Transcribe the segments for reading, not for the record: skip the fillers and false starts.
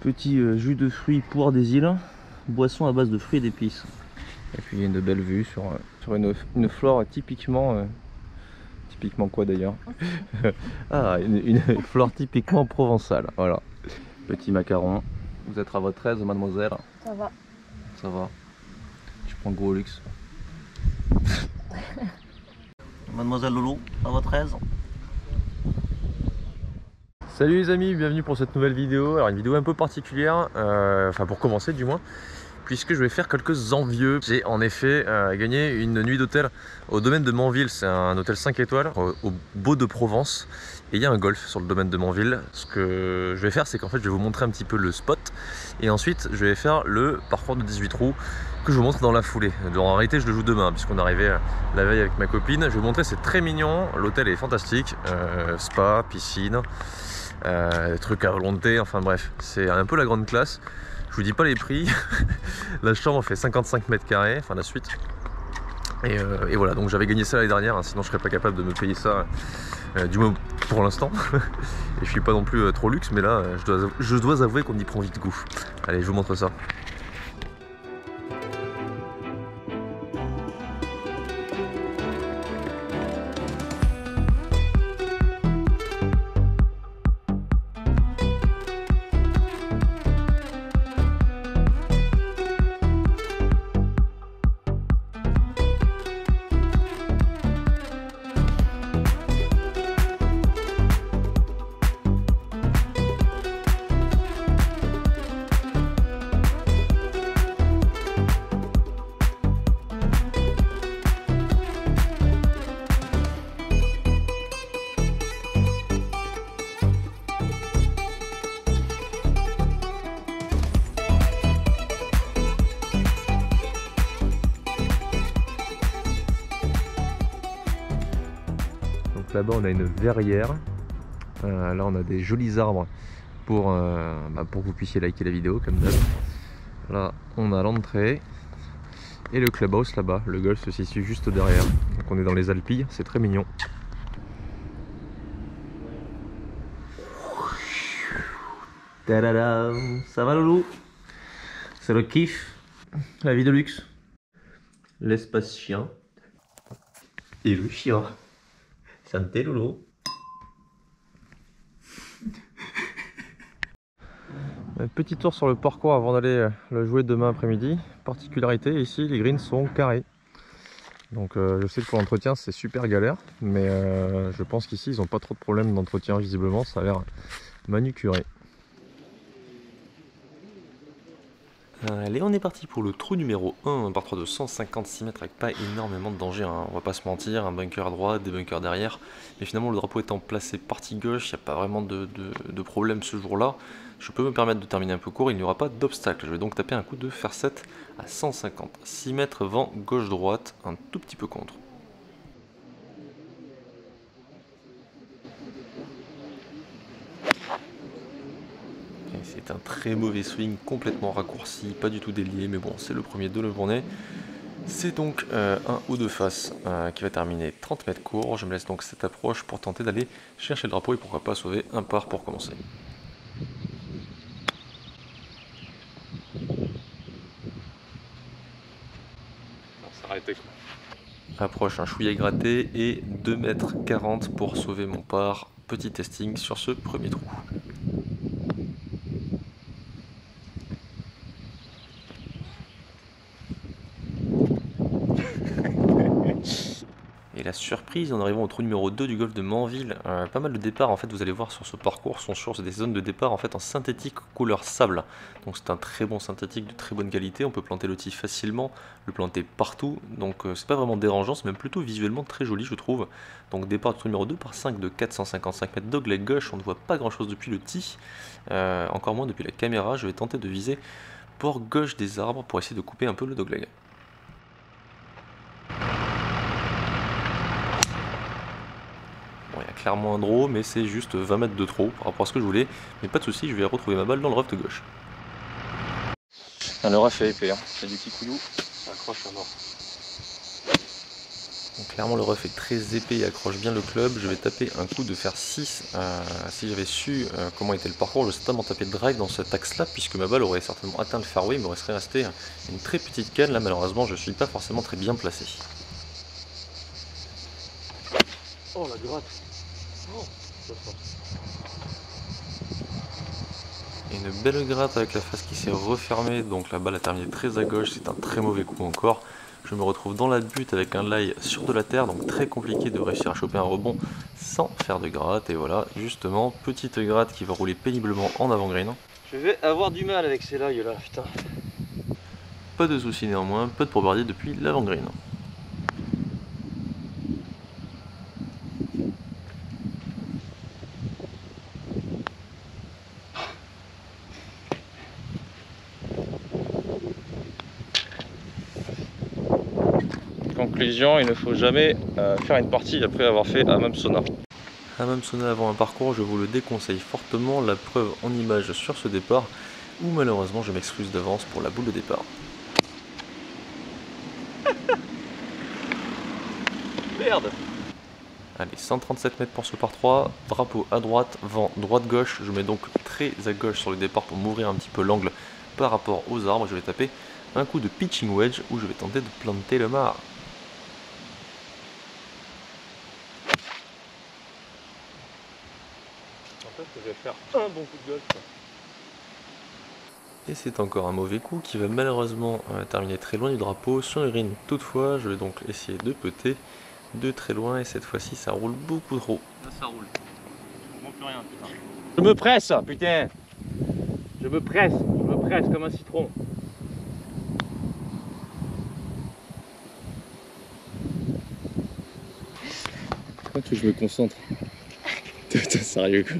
Petit jus de fruits poire des îles, boisson à base de fruits et d'épices. Et puis il y a une belle vue sur une flore typiquement... typiquement quoi d'ailleurs? Ah, une flore typiquement provençale, voilà. Petit macaron. Vous êtes à votre aise, mademoiselle? Ça va. Ça va. Tu prends gros luxe. Mademoiselle Loulou, à votre aise? Salut les amis, bienvenue pour cette nouvelle vidéo. Alors une vidéo un peu particulière, enfin pour commencer du moins, puisque je vais faire quelques envieux. J'ai en effet gagné une nuit d'hôtel au domaine de Manville. C'est un hôtel 5 étoiles au Beau de Provence. Et il y a un golf sur le domaine de Manville. Ce que je vais faire, c'est qu'en fait je vais vous montrer un petit peu le spot. Et ensuite je vais faire le parcours de 18 trous que je vous montre dans la foulée. Donc, en réalité je le joue demain puisqu'on est arrivé la veille avec ma copine. Je vais vous montrer, c'est très mignon. L'hôtel est fantastique. Spa, piscine. Trucs à volonté, enfin bref, c'est un peu la grande classe. Je vous dis pas les prix. La chambre fait 55 mètres carrés, enfin la suite. Et voilà, donc j'avais gagné ça l'année dernière, hein, sinon je serais pas capable de me payer ça, du moins pour l'instant. Et je suis pas non plus trop luxe, mais là je dois avouer qu'on y prend vite goût. Allez, je vous montre ça. Là-bas on a une verrière, là on a des jolis arbres pour que vous puissiez liker la vidéo comme d'hab. Là on a l'entrée et le clubhouse là-bas, le golf se situe juste derrière. Donc on est dans les Alpilles, c'est très mignon. Tadada, ça va Loulou? C'est le kiff, la vie de luxe. L'espace chien et le chien. Santé Loulou. Petit tour sur le parcours avant d'aller le jouer demain après-midi. Particularité ici, les greens sont carrés. Donc je sais que pour l'entretien c'est super galère, mais je pense qu'ici ils n'ont pas trop de problèmes d'entretien visiblement, ça a l'air manucuré. Allez, on est parti pour le trou numéro 1, un par 3 de 156 mètres avec pas énormément de danger, hein. On va pas se mentir, un bunker à droite, des bunkers derrière, mais finalement le drapeau étant placé partie gauche, il n'y a pas vraiment de problème ce jour-là. Je peux me permettre de terminer un peu court, il n'y aura pas d'obstacle. Je vais donc taper un coup de fer 7 à 156 mètres vent gauche-droite, un tout petit peu contre. C'est un très mauvais swing, complètement raccourci, pas du tout délié, mais bon, c'est le premier de la journée. C'est donc un ou deux face qui va terminer 30 mètres court. Je me laisse donc cette approche pour tenter d'aller chercher le drapeau et pourquoi pas sauver un par pour commencer. On s'arrêtait quoi. Approche un chouïa gratté et 2,40 m pour sauver mon par. Petit testing sur ce premier trou. Et la surprise en arrivant au trou numéro 2 du golf de Manville, pas mal de départs en fait, vous allez voir sur ce parcours sont sur des zones de départ en fait en synthétique couleur sable. Donc c'est un très bon synthétique de très bonne qualité, on peut planter le tee facilement, le planter partout, donc c'est pas vraiment dérangeant, c'est même plutôt visuellement très joli je trouve. Donc départ du trou numéro 2 par 5 de 455 mètres dogleg gauche, on ne voit pas grand chose depuis le tee, encore moins depuis la caméra. Je vais tenter de viser port gauche des arbres pour essayer de couper un peu le dogleg. Clairement un draw, mais c'est juste 20 mètres de trop par rapport à ce que je voulais. Mais pas de souci, je vais retrouver ma balle dans le rough de gauche. Le rough est épais, hein. C'est du petit couillou, ça accroche à mort. Donc, clairement le rough est très épais et accroche bien le club. Je vais taper un coup de fer 6. Si j'avais su comment était le parcours, je serais certainement tapé de drive dans cet axe là, puisque ma balle aurait certainement atteint le fairway, mais aurait serait resté une très petite canne. Là malheureusement je suis pas forcément très bien placé. Oh la gratte. Oh, et une belle gratte avec la face qui s'est refermée, donc la balle a terminé très à gauche, c'est un très mauvais coup encore. Je me retrouve dans la butte avec un lie sur de la terre, donc très compliqué de réussir à choper un rebond sans faire de gratte. Et voilà, justement, petite gratte qui va rouler péniblement en avant-green. Je vais avoir du mal avec ces lies là, putain. Pas de soucis néanmoins, peu de pour birdie depuis l'avant-green. Conclusion, il ne faut jamais faire une partie après avoir fait hammam sauna. Hammam sauna avant un parcours, je vous le déconseille fortement, la preuve en image sur ce départ, où malheureusement je m'excuse d'avance pour la boule de départ. Merde. Allez, 137 mètres pour ce par 3, drapeau à droite, vent droite-gauche, je mets donc très à gauche sur le départ pour m'ouvrir un petit peu l'angle par rapport aux arbres. Je vais taper un coup de pitching wedge où je vais tenter de planter le mât. Je vais faire un bon coup de golf. Et c'est encore un mauvais coup qui va malheureusement terminer très loin du drapeau sur le green. Toutefois, je vais donc essayer de putter de très loin et cette fois-ci ça roule beaucoup trop. Là ça roule. Je comprends plus rien, putain. Je me presse, putain. Je me presse comme un citron. Pourquoi tu veux que je me concentre? T'es sérieux quoi?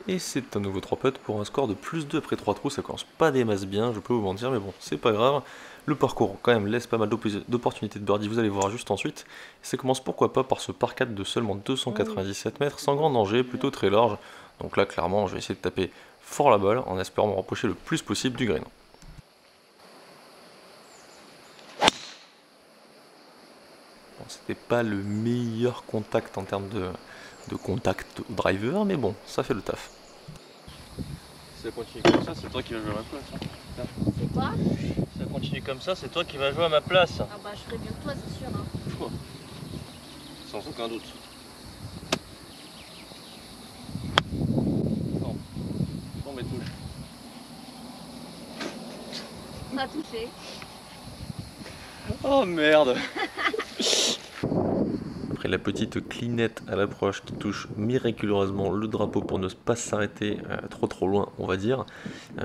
Et c'est un nouveau 3 putts pour un score de plus 2 après 3 trous. Ça commence pas des masses bien, je peux vous mentir, mais bon, c'est pas grave. Le parcours quand même laisse pas mal d'opportunités de birdie, vous allez voir juste ensuite. Et ça commence pourquoi pas par ce par 4 de seulement 297 mètres, sans grand danger, plutôt très large. Donc là clairement je vais essayer de taper fort la balle en espérant me rapprocher le plus possible du green. Bon, c'était pas le meilleur contact en termes de contact au driver, mais bon, ça fait le taf. Si ça continue comme ça, c'est toi qui vas jouer à ma place. C'est quoi? Si ça continue comme ça, c'est toi qui vas jouer à ma place. Ah bah je ferai mieux que toi, c'est sûr. Hein. Sans aucun doute. Non. Non mais touche. On a touché. Oh merde. Après la petite clinette à l'approche qui touche miraculeusement le drapeau pour ne pas s'arrêter trop loin, on va dire,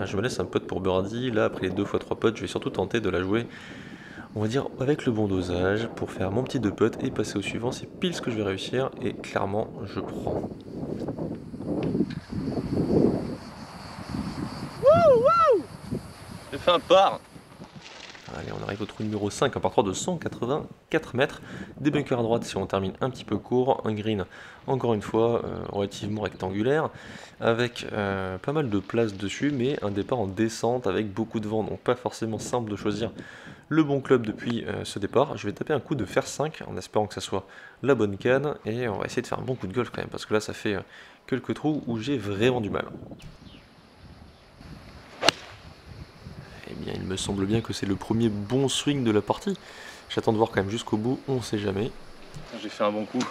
je me laisse un putt pour birdie. Là après les 2 x 3 putts, je vais surtout tenter de la jouer, on va dire, avec le bon dosage pour faire mon petit 2 putts et passer au suivant. C'est pile ce que je vais réussir et clairement je prends. Wouh. J'ai fait un par. Allez, on arrive au trou numéro 5, un par 3 de 184 mètres. Des bunkers à droite si on termine un petit peu court. Un green, encore une fois, relativement rectangulaire, avec pas mal de place dessus, mais un départ en descente avec beaucoup de vent. Donc pas forcément simple de choisir le bon club depuis ce départ. Je vais taper un coup de fer 5 en espérant que ça soit la bonne canne. Et on va essayer de faire un bon coup de golf quand même, parce que là ça fait quelques trous où j'ai vraiment du mal. Eh bien, il me semble bien que c'est le premier bon swing de la partie. J'attends de voir quand même jusqu'au bout, on sait jamais. J'ai fait un bon coup.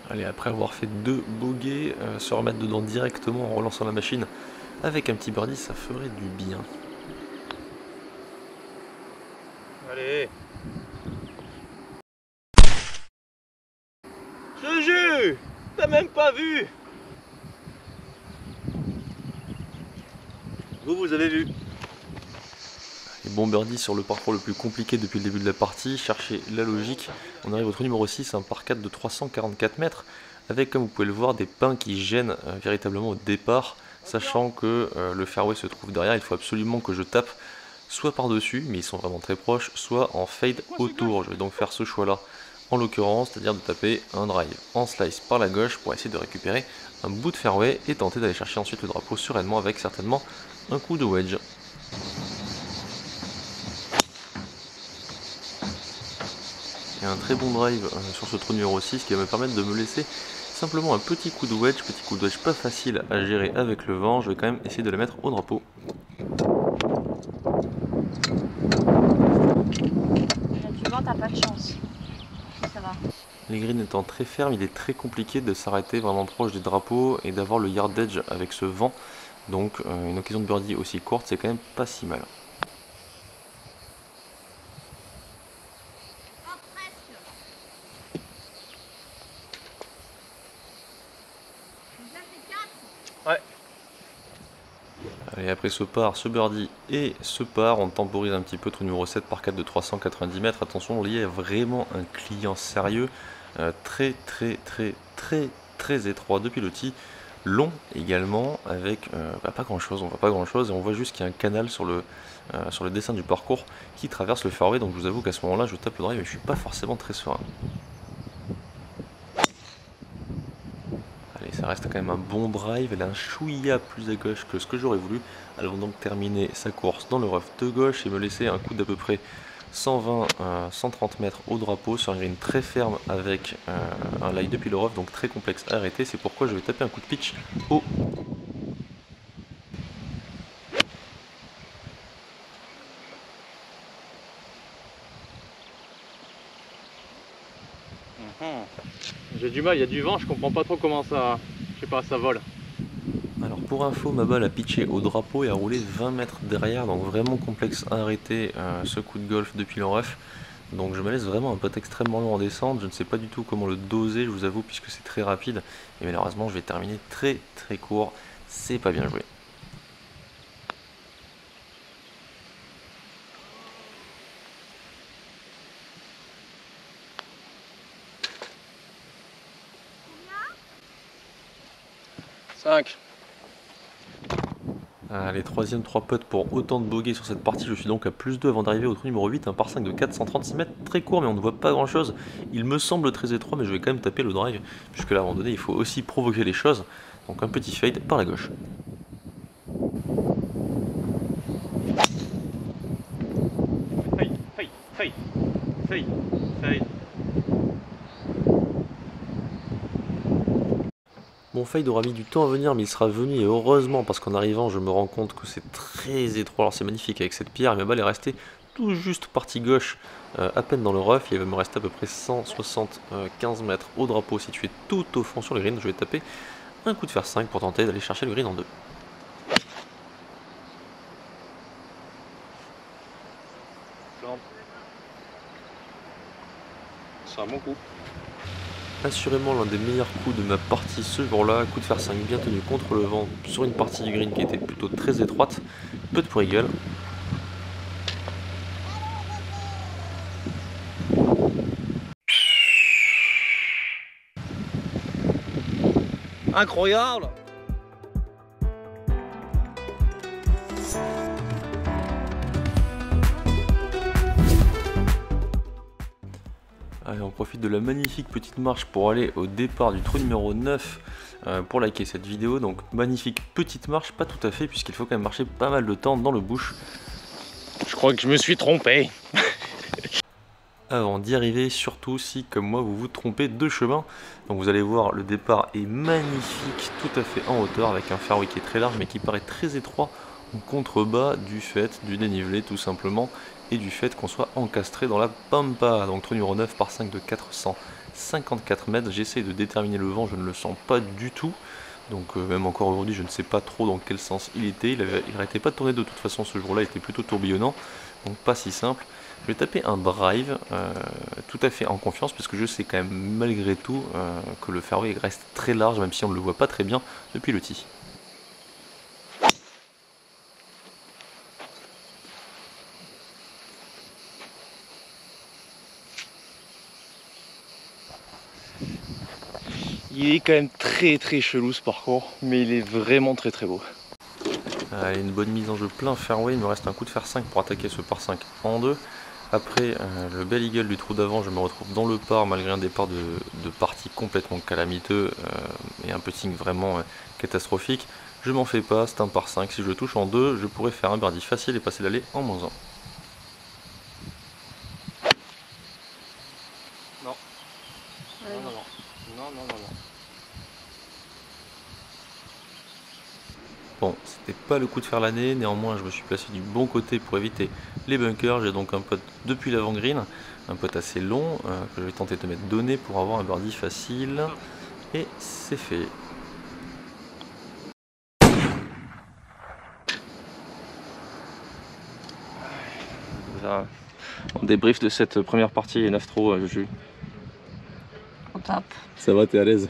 Allez, après avoir fait 2 bogeys, se remettre dedans directement en relançant la machine avec un petit birdie, ça ferait du bien. Allez. Je jure, t'as même pas vu. Vous avez vu. Et bon birdie sur le parcours le plus compliqué depuis le début de la partie. Cherchez la logique. On arrive au trou numéro 6, un par 4 de 344 mètres. Avec, comme vous pouvez le voir, des pins qui gênent véritablement au départ. Sachant que le fairway se trouve derrière, il faut absolument que je tape soit par-dessus, mais ils sont vraiment très proches, soit en fade autour. Je vais donc faire ce choix-là en l'occurrence, c'est-à-dire de taper un drive en slice par la gauche pour essayer de récupérer un bout de fairway et tenter d'aller chercher ensuite le drapeau sereinement avec certainement un coup de wedge. et un très bon drive sur ce trou numéro 6 qui va me permettre de me laisser simplement un petit coup de wedge pas facile à gérer avec le vent. Je vais quand même essayer de le mettre au drapeau. Il y a du vent, t'as pas de chance. Ça va. Les greens étant très fermes, il est très compliqué de s'arrêter vraiment proche des drapeaux et d'avoir le yardage avec ce vent. Donc une occasion de birdie aussi courte, c'est quand même pas si mal. Ouais. Allez, après ce par, ce birdie et ce par, on temporise un petit peu. Trou numéro 7 par 4 de 390 mètres. Attention, il y a vraiment un client sérieux, très étroit depuis le tee, long également, avec pas grand chose, on voit pas grand chose et on voit juste qu'il y a un canal sur le dessin du parcours qui traverse le fairway. Donc je vous avoue qu'à ce moment-là, je tape le drive et je suis pas forcément très serein. Ça reste quand même un bon drive, elle a un chouïa plus à gauche que ce que j'aurais voulu. Elle va donc terminer sa course dans le rough de gauche et me laisser un coup d'à peu près 120 à 130 mètres au drapeau sur un green très ferme avec un lie depuis le rough, donc très complexe à arrêter. C'est pourquoi je vais taper un coup de pitch haut. J'ai du mal, il y a du vent, je comprends pas trop comment ça, je sais pas, ça vole. Alors pour info, ma balle a pitché au drapeau et a roulé 20 mètres derrière, donc vraiment complexe à arrêter ce coup de golf depuis le rough. Donc je me laisse vraiment un putt extrêmement long en descente, je ne sais pas du tout comment le doser, je vous avoue, puisque c'est très rapide. Et malheureusement je vais terminer très court, c'est pas bien joué. Allez, troisième 3 putts pour autant de bogey sur cette partie. Je suis donc à +2 avant d'arriver au trou numéro 8, un par 5 de 436 mètres, très court mais on ne voit pas grand chose. Il me semble très étroit, mais je vais quand même taper le drive, puisque là à un moment donné il faut aussi provoquer les choses. Donc un petit fade par la gauche. Mon fade aura mis du temps à venir, mais il sera venu, et heureusement, parce qu'en arrivant je me rends compte que c'est très étroit. Alors c'est magnifique avec cette pierre, et ma balle est restée tout juste partie gauche, à peine dans le rough. Il va me rester à peu près 175 mètres au drapeau situé tout au fond sur le green. Je vais taper un coup de fer 5 pour tenter d'aller chercher le green en 2. C'est un bon coup. Assurément l'un des meilleurs coups de ma partie ce jour-là. Coup de fer 5 bien tenu contre le vent sur une partie du green qui était plutôt très étroite. Peu de pour eagle. Incroyable! Allez, on profite de la magnifique petite marche pour aller au départ du trou numéro 9 pour liker cette vidéo. Donc magnifique petite marche, pas tout à fait, puisqu'il faut quand même marcher pas mal de temps dans le bush. Je crois que je me suis trompé. Avant d'y arriver, surtout si comme moi vous vous trompez de chemin. Donc vous allez voir, le départ est magnifique, tout à fait en hauteur, avec un fairway qui est très large mais qui paraît très étroit en contrebas du fait du dénivelé tout simplement, et du fait qu'on soit encastré dans la pampa. Donc trou numéro 9 par 5 de 454 mètres. J'essaie de déterminer le vent, je ne le sens pas du tout. Donc même encore aujourd'hui je ne sais pas trop dans quel sens il était. Il n'arrêtait pas de tourner de toute façon ce jour-là, il était plutôt tourbillonnant, donc pas si simple. Je vais taper un drive tout à fait en confiance, parce que je sais quand même malgré tout que le fairway reste très large, même si on ne le voit pas très bien depuis le tee. Il est quand même très chelou ce parcours, mais il est vraiment très beau. Allez, une bonne mise en jeu plein fairway, il me reste un coup de fer 5 pour attaquer ce par 5 en 2. Après le bel eagle du trou d'avant, je me retrouve dans le par malgré un départ de partie complètement calamiteux et un putting vraiment catastrophique. Je m'en fais pas, c'est un par 5, si je le touche en 2, je pourrais faire un birdie facile et passer l'allée en -1. c'était pas le coup de faire l'année, néanmoins je me suis placé du bon côté pour éviter les bunkers. J'ai donc un putt depuis l'avant-green, un putt assez long que je vais tenter de mettre donné pour avoir un birdie facile. Et c'est fait. On débrief de cette première partie 9 trous, Juju. On tape. Ça va, t'es à l'aise?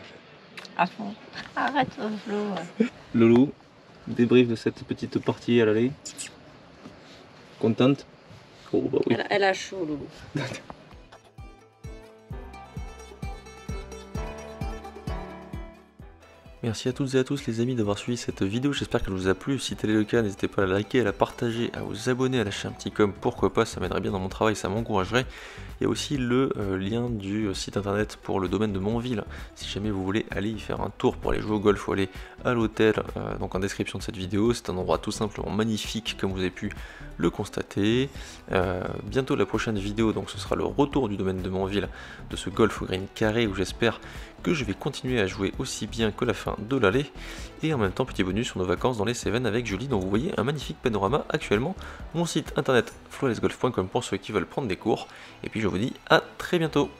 À fond. Arrête, Flo. Loulou, débrief de cette petite partie à l'aller. Contente? Oh bah oui. Elle a chaud, Loulou. Merci à toutes et à tous les amis d'avoir suivi cette vidéo, j'espère qu'elle vous a plu. Si tel est le cas, n'hésitez pas à la liker, à la partager, à vous abonner, à lâcher un petit com, pourquoi pas, ça m'aiderait bien dans mon travail, ça m'encouragerait. Il y a aussi le lien du site internet pour le domaine de Montville, si jamais vous voulez aller y faire un tour pour aller jouer au golf ou aller à l'hôtel, donc en description de cette vidéo. C'est un endroit tout simplement magnifique comme vous avez pu le constater. Bientôt la prochaine vidéo, donc ce sera le retour du domaine de Montville, de ce golf au green carré où j'espère que je vais continuer à jouer aussi bien que la fin de l'allée. Et en même temps, petit bonus sur nos vacances dans les Cévennes avec Julie, dont vous voyez un magnifique panorama actuellement. Mon site internet flawlessgolf.com pour ceux qui veulent prendre des cours. Et puis je vous dis à très bientôt.